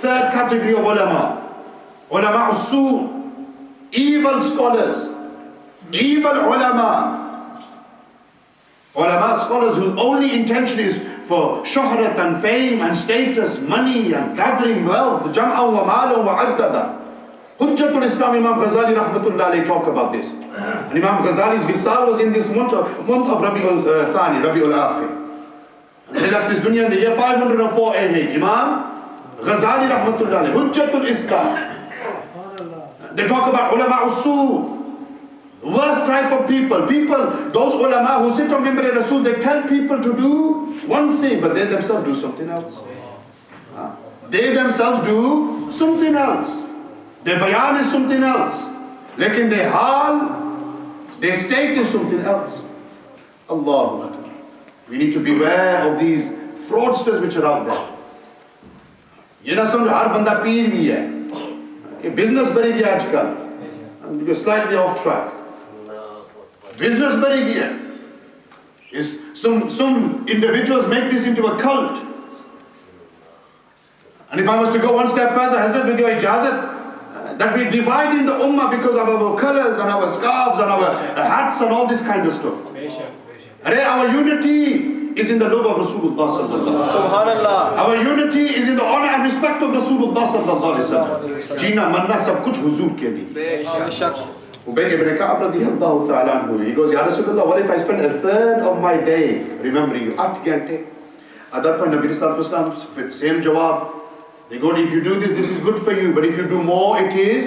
third category of ulama. Ulama usul, evil scholars, evil ulama. Ulama scholars whose only intention is for shuhrat and fame and status, money and gathering wealth. Jam'a wa mala wa addada. Hujjatul Islam Imam Ghazali rahmatullah alayhi talk about this. And Imam Ghazali's Wisal was in this month of Rabi'ul Thani, Rabi'ul Akhir. They left this dunya in the year 504 AH. Imam Ghazali rahmatullah alayhi, Hujjatul Islam. They talk about ulama usul. Worst type of people, those ulama who sit on Mimbar Rasul, they tell people to do one thing, but they themselves do something else. They themselves do something else. Their bayan is something else. Lekin their hal, their state is something else. Allahu Akbar. We need to beware of these fraudsters which are out there. ये ना समझो हर बंदा पीर भी है. ये business बनी गया आजकल. You're slightly off track. Business bari gaya. Is some individuals make this into a cult. And if I was to go one step further, Hazrat with your ijazat, that we divide in the ummah because of our colors and our scarves and our hats and all this kind of stuff. Our unity is in the love of Rasulullah sallallahu alaihi wasallam. Our unity is in the honor and respect of Rasulullah sallallahu alaihi wasallam. Jeena manna sab kuch huzur ke liye. Ubay ibn Ka'ab radiyallahu ta'ala anhu, he goes, Ya Rasulullah, what if I spend a third of my day remembering you? 8 ghante. At that point, Nabi sallallahu alaihi wasallam, same jawab. They go, if you do this, this is good for you. But if you do more, it is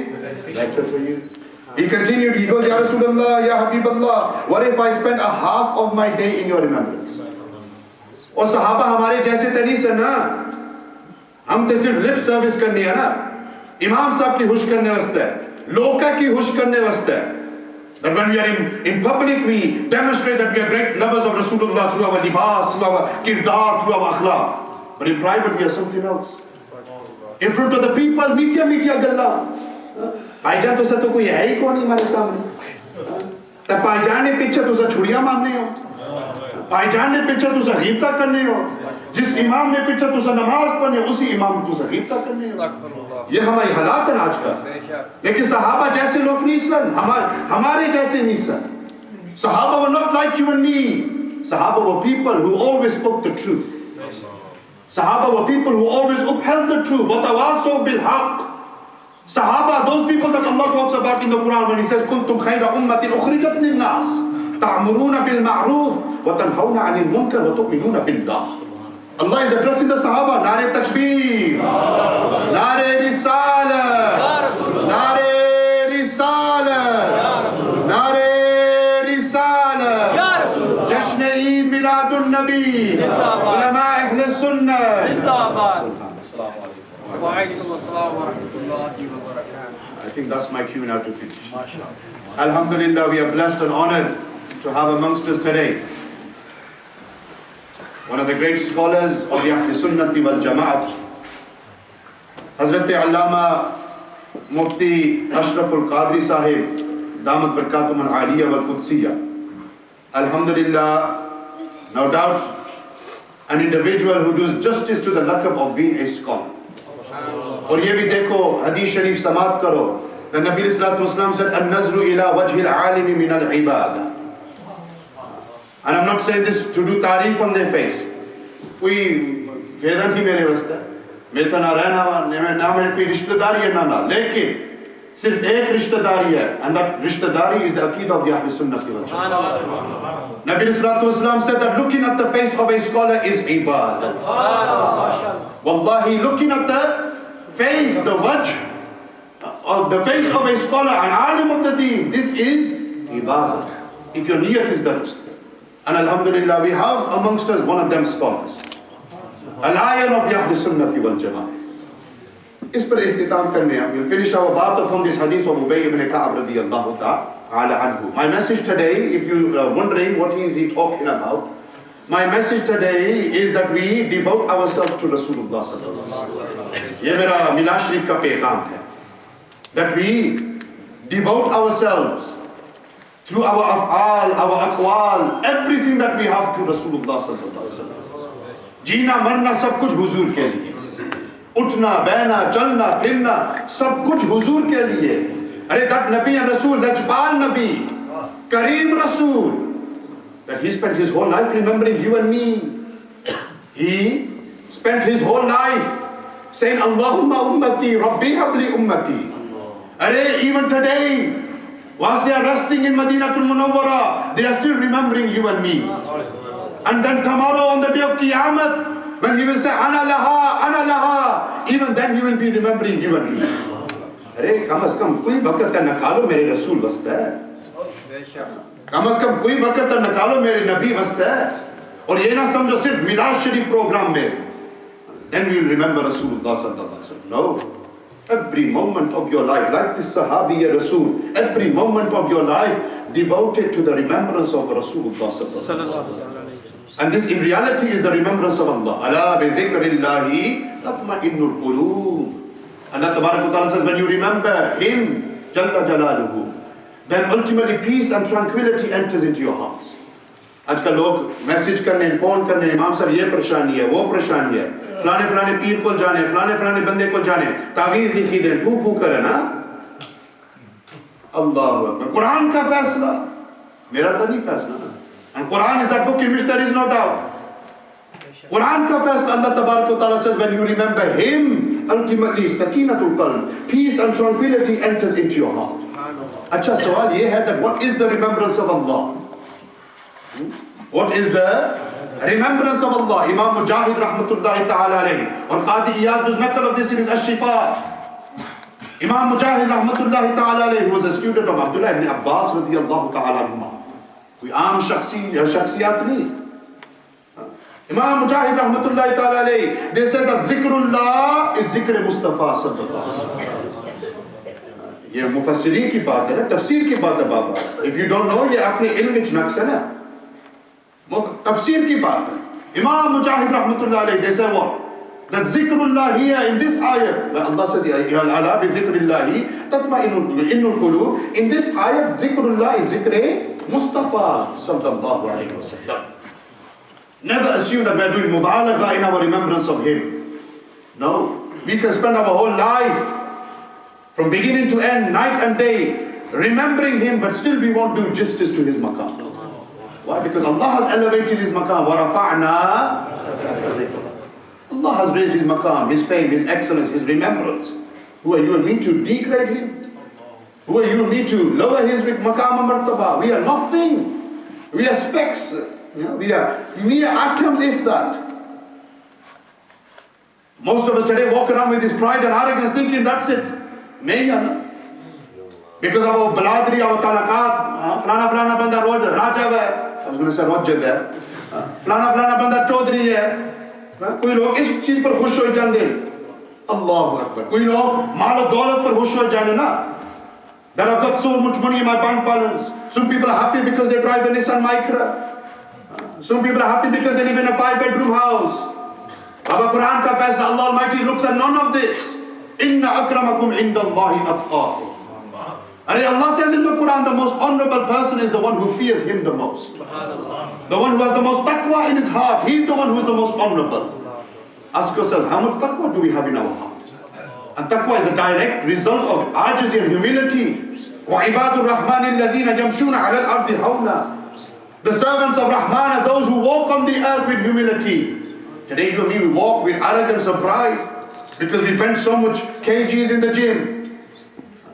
better for you. He continued, he goes, Ya Rasulullah, Ya Habiballah, what if I spend a half of my day in your remembrance? और सहाबा हमारे जैसे तो नहीं से ना, हम तो सिर्फ लिप सर्विस करनी है ना, इमाम साहब की हुश करने वास्ते, लोका की हुश करने वास्ते. That when we are in public, we demonstrate that we are great lovers of Rasulullah through our libas, through our kirdar, through our akhlaq. But in private, we are something else. In front of the people, Mithiya गल्ला. भाईजान तो सब तो कोई है ही कौन नहीं हमारे सामने. तब भाईजान ने पीछे तो सब छुड़ियां मारने हो. भाईजान ने पीछे तो सब गीबता करने हो. जिस इमाम ने पीछे तो सब नमाज पढ़ने हो, उसी इमाम को सब गीबता करने हो. ये हमारी हालात है आजकल. लेकिन सहाबा जैसे लोग नहीं सन, हमारे जैसे नहीं सन. Sahaba were not like you and me. Sahaba were people who always spoke the truth. Sahaba were people who always upheld the truth. وَتَوَاصَوْا بِالْحَقِّ. Sahaba, those people that Allah talks about in the Quran when He says, كُنْتُمْ خَيْرَ أُمَّةٍ أُخْرِجَتْ لِلنَّاسِ تَعْمُرُونَ بِالْمَعْرُوفِ وَتَنْهَوْنَ عَنِ الْمُنْكَرِ وَتُؤْمِنُونَ بِاللَّهِ. Allah is addressing the Sahaba. Nare Takbir, Nare Risala, Nare Risala, Nare Risala, Jashn Eid Miladun Nabi, Ulama Ahl Sunnah. I think that's my cue now to finish. Alhamdulillah, we are blessed and honored to have amongst us today one of the great scholars of the Ahl Sunnati wal Jama'at, Hazrat Allama Mufti Ashraful Qadri Sahib, Damat Barkatum al-Aliyah wal Qudsiyah. Alhamdulillah, no doubt, an individual who does justice to the laqab of being a scholar. और ये भी देखो हदीस शरीफ समात करो. The Nabi sallallahu alaihi wasallam said, "An-nazru ila wajhi al-alimi min al-ibadah." And I'm not saying this to do tareef on their face. कोई फेदा नहीं मेरे वास्ते. मेरे तो ना रहना ना मेरे कोई रिश्तेदारी है ना. लेकिन सिर्फ एक रिश्तेदारी है, and that रिश्तेदारी is the aqeedah of the Ahl Sunnah wal Jama'ah. Nabi sallallahu alaihi wasallam said that looking at the face of a scholar is ibadah. Wallahi, looking at the face, the wajh, the face of a scholar, an alim of the deen, this is ibadah. If your niyat is darust. And alhamdulillah, we have amongst us one of them scholars, a lion of the Ahl Sunnati wal Jama'ah. Is par ihtitam karne hai. We'll finish our baat upon this hadith of Ubay ibn Ka'ab radiyallahu ta'ala anhu. My message today, if you are wondering what is he talking about, my message today is that we devote ourselves to Rasulullah sallallahu alaihi wasallam. Ye mera Milad Sharif ka peham hai. That we devote ourselves through our af'al, our aqwal, everything that we have to Rasulullah sallallahu alaihi wasallam. Jeena marna sab kuch huzur ke liye. Utna, bena, chalna, phirna, sab kuch huzur ke liye. Arey, that Nabi and Rasul, Lajpal Nabi, Kareem Rasul, that he spent his whole life remembering you and me. He spent his whole life saying, Allahumma ummati, Rabbi habli ummati. Arey, even today, whilst they are resting in Madinatul Munawwara, they are still remembering you and me. And then tomorrow on the day of Qiyamah, when he will say, Ana laha, even then he will be remembering you and me. Arey, kam az kam koi waqt ta nikalo mere Rasul wasta hai. Kam az kam koi waqt ta nikalo mere Nabi wasta hai. Aur ye na samjho sirf Milad Sharif program mein. Then we will remember Rasulullah sallallahu alaihi wasallam. No. Every moment of your life, like this Sahabi Rasul, every moment of your life devoted to the remembrance of Rasulullah sallallahu alaihi wasallam. And this in reality is the remembrance of Allah. Ala bi dhikrillahi tatma'innul qulub. Allah Tabarak wa Ta'ala says, when you remember Him, Jalla Jalaluhu, then ultimately peace and tranquility enters into your hearts. आजकल लोग message करने, phone करने, इमाम साहब ये परेशानी है, वो परेशानी है, फलाने फलाने पीर को जाने, फलाने फलाने बंदे को जाने, तावीज़ लिखी दें, फू फू करें ना। अल्लाह अकबर, कुरान का फैसला, मेरा तो नहीं फैसला ना। And Quran is that book in which there is no doubt. Quran ka faisla, Allah Tabarak wa Ta'ala says, when you remember Him, ultimately sakinatul qalb, peace and tranquility enters into your heart. Acha sawal ye hai that what is the remembrance of Allah? What is the remembrance of Allah? Imam Mujahid rahmatullahi ta'ala alayhi, or Qadi Iyad whose method of this is Ash-Shifa. Imam Mujahid rahmatullahi ta'ala alayhi, who was a student of Abdullah ibn Abbas radiyallahu ta'ala anhuma. कोई आम शख्सियात नहीं. Imam Mujahid rahmatullahi ta'ala alayhi, they said that zikrullah is zikr Mustafa sallallahu alaihi wasallam. ये मुफस्सिरीन की बात है ना, तफसीर की बात है बाबा. If you don't know, ये अपने इल्म में नक्स है ना, तफसीर की बात है. Imam Mujahid rahmatullahi alayhi, they say what? That zikrullah here in this ayat, when Allah says, ala bi zikrillahi tatma'innul qulub, in this ayat, zikrullah is zikr Mustafa sallallahu alayhi wa sallam. Never assume that we are doing mubalagha in our remembrance of him. No. We can spend our whole life, from beginning to end, night and day, remembering him, but still we won't do justice to his maqam. Why? Because Allah has elevated his maqam. Allah has raised his maqam, his fame, his excellence, his remembrance. Who are you and me to degrade him? Who are you and me to lower his maqam and martaba? We are nothing. We are specks. We are mere atoms, if that. Most of us today walk around with this pride and arrogance thinking that's it. Because of our baladri, our talakat, flana banda raja hai. I was going to say Roger there. Flana banda chaudhry hai. कोई लोग इस चीज पर खुश हो जाते अल्लाहु अकबर. कोई लोग माल और दौलत पर खुश हो जाते ना. That I've got so much money in my bank balance. Some people are happy because they drive a Nissan Micra. Some people are happy because they live in a 5-bedroom house. Our Quran ka faisla, Allah Almighty looks at none of this. Inna akramakum indallahi atqakum. Allah says in the Quran, the most honorable person is the one who fears Him the most. The one who has the most taqwa in his heart. He's the one who is the most honorable. Ask yourself, how much taqwa do we have in our heart? And taqwa is a direct result of ajiz and humility. وَعِبَادُ الرَّحْمَنِ الَّذِينَ يَمْشُونَ عَلَى الْأَرْضِ هَوْنًا. The servants of Rahman are those who walk on the earth with humility. Today you and me, we walk with arrogance and pride because we spend so much kgs in the gym.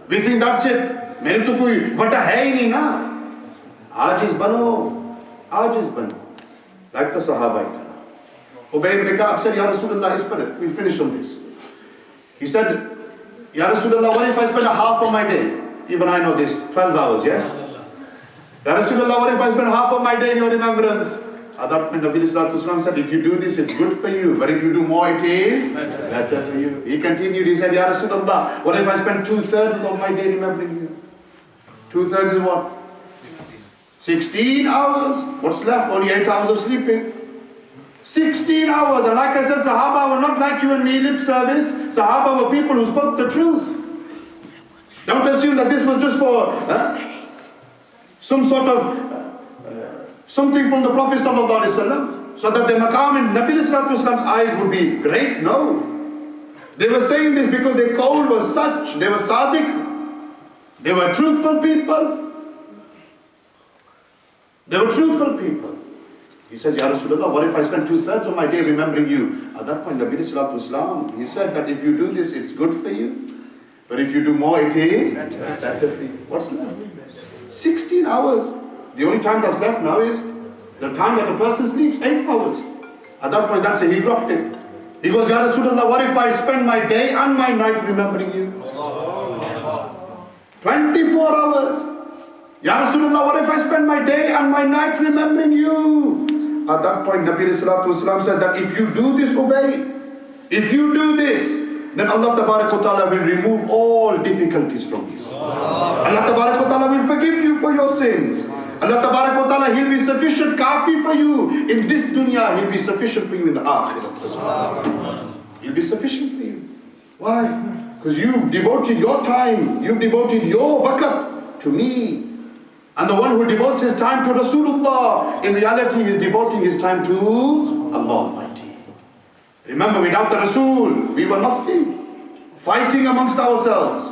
We think that's it. मेरे तो कोई वटा है ही नहीं ना. आजिज बनो. Like the Sahaba. Ubay ibn Ka'b said, Ya Rasulullah, we'll finish on this. He said, Ya Rasulullah, what if I spend a half of my day? Even I know this, 12 hours, yes? Ya Rasulullah, what if I spend half of my day in your remembrance? Adab bin Nabi Sallallahu Alaihi Wasallam said, if you do this, it's good for you. But if you do more, it is better for you. He continued, he said, Ya Rasulullah, what if I spend 2/3 of my day remembering you? 2/3 is what? 16 hours. What's left? Only 8 hours of sleeping. 16 hours. And like I said, Sahaba were not like you and me, lip service. Sahaba were people who spoke the truth. Don't assume that this was just for some sort of something from the Prophet ﷺ, so that the maqam in Nabi Sallallahu Alaihi Wasallam's eyes would be great. No. They were saying this because their qawl was such. They were sadiq. They were truthful people. They were truthful people. He says, Ya Rasulullah, what if I spend 2/3 of my day remembering you? At that point, Nabi Sallallahu Alaihi Wasallam, he said that if you do this, it's good for you. But if you do more, it is better for you. What's left? 16 hours. The only time that's left now is the time that a person sleeps, 8 hours. At that point, that's it. He dropped it. He goes, Ya Rasulullah, what if I spend my day and my night remembering you? 24 hours. Ya Rasulullah, what if I spend my day and my night remembering you? At that point, Nabi Sallallahu Alaihi Wasallam said that if you do this, obey. If you do this, then Allah Ta'ala will remove all difficulties from you. Allah Ta'ala will forgive you for your sins. Allah Ta'ala, He'll be sufficient kafi for you in this dunya. He'll be sufficient for you in the akhirah as well. He'll be sufficient for you. Why? Because you've devoted your time, you've devoted your waqt to me. And the one who devotes his time to Rasulullah, in reality he is devoting his time to Allah Almighty. Remember, without the Rasul, we were nothing. Fighting amongst ourselves.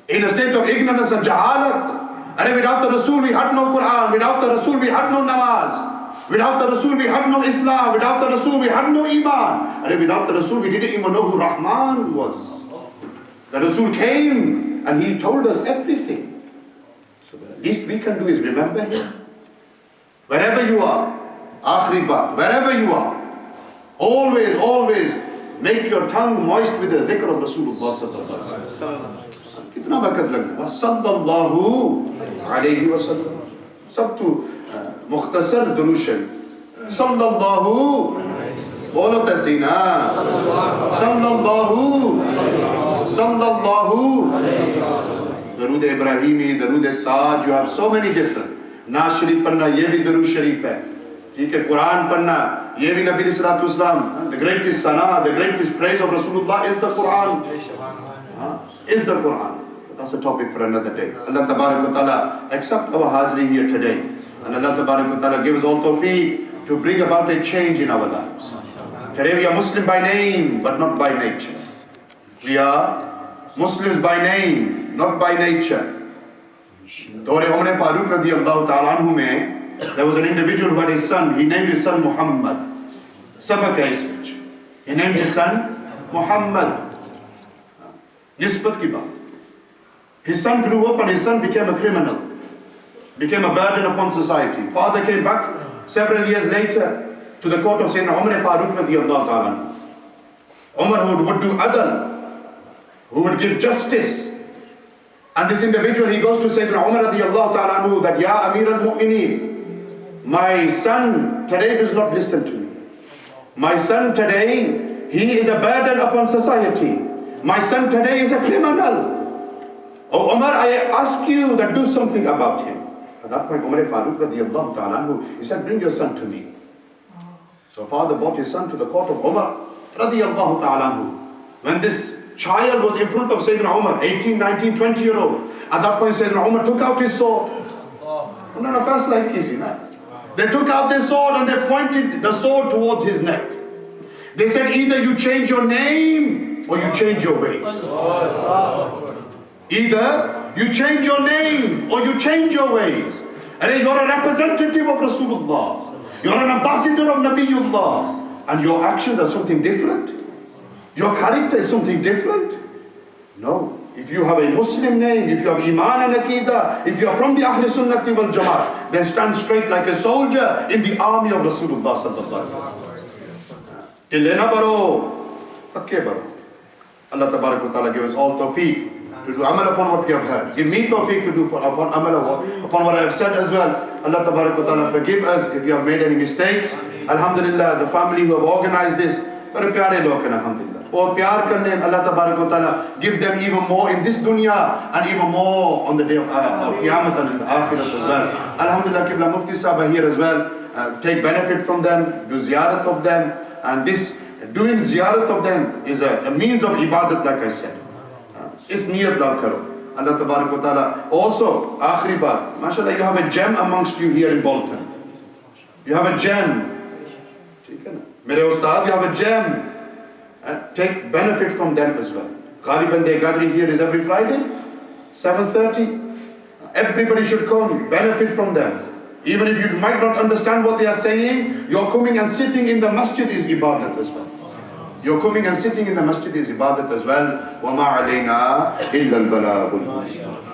In a state of ignorance and jahalat. And without the Rasul, we had no Quran. Without the Rasul, we had no namaz. Without the Rasul, we had no Islam. Without the Rasul, we had no Iman. And without the Rasul, we didn't even know who Rahman was. The Rasul came and he told us everything. So the least we can do is remember him. Wherever you are, akhri baat, wherever you are, always, always make your tongue moist with the dhikr of Rasulullah sallallahu alaihi wasallam. कितना वक़्त लगना? सल्लल्लाहु अलैहि वसल्लम. सब तो मुख्तसर दुरूद शरीफ. सल्लल्लाहु बोलो तसीना. सल्लल्लाहु दरूद इब्राहिमी, दरूद ताज. You have so many different. नाज शरीफ पढ़ना ये भी दरूद शरीफ है. ठीक है. कुरान पढ़ना ये भी नबी सल्लल्लाहु अलैहि वसल्लम. The greatest sana, the greatest praise of Rasulullah is the Quran. Is the Quran. That's a topic for another day. Allah Ta'ala accept our hazri here today. And Allah Ta'ala give us all tawfiq to bring about a change in our lives. Today we are Muslim by name, but not by nature. We are Muslims by name, not by nature. Dore Umar Farooq radiyallahu ta'ala anhu mein, there was an individual who had a son. He named his son Muhammad. Sabak hai is which. He named his son Muhammad. Nisbat ki baat. His son grew up and his son became a criminal. Became a burden upon society. Father came back several years later to the court of Sayyidina Umar Farooq radiyallahu ta'ala. Umar who would do adl, who would give justice. And this individual, he goes to Sayyidina Umar radiyallahu ta'ala that, Ya Amir al-Mu'mineen, my son today does not listen to me. My son today, he is a burden upon society. My son today is a criminal. Oh Umar, I ask you that do something about him. At that point, Umar Farooq radiyallahu ta'ala, he said, bring your son to me. So father brought his son to the court of Umar radiyallahu ta'ala. When this child was in front of Sayyidina Umar, 18, 19, 20-year-old, at that point Sayyidina Umar took out his sword. None of us like easy, man. They took out their sword and they pointed the sword towards his neck. They said, either you change your name or you change your ways. Either you change your name or you change your ways. And you're a representative of Rasulullah. You're an ambassador of Nabiullah. And your actions are something different. Your character is something different. No. If you have a Muslim name, if you have Iman and Aqidah, if you are from the Ahl Sunnati wal Jama'at, then stand straight like a soldier in the army of Rasulullah sallallahu alaihi wasallam. Illena baro, pakke baro. Allah Tabarak wa Ta'ala give us all tawfiq to do amal upon what we have heard. Give me tawfiq to do upon amal upon what I have said as well. Allah Tabarak wa Ta'ala forgive us if you have made any mistakes. Alhamdulillah, the family who have organized this, very pyare log hain, alhamdulillah. Or pyar karne, Allah Tabarak wa Ta'ala give them even more in this dunya and even more on the day of Qiyamah and in the Akhirat as well. Alhamdulillah, Qibla Mufti Sahaba here as well. Take benefit from them, do ziyarat of them. And this doing ziyarat of them is a means of ibadat, like I said. Is niyat lag karo. Allah Tabarak wa Ta'ala. Also, akhri baat, mashallah, you have a gem amongst you here in Bolton. You have a gem. Mere ustad, you have a gem. take benefit from them as well. Ghaliban, their gathering here is every Friday, 7:30. Everybody should come, benefit from them. Even if you might not understand what they are saying, you're coming and sitting in the masjid is ibadat as well. You're coming and sitting in the masjid is ibadat as well. وَمَا عَلَيْنَا إِلَّا الْبَلَاغُ.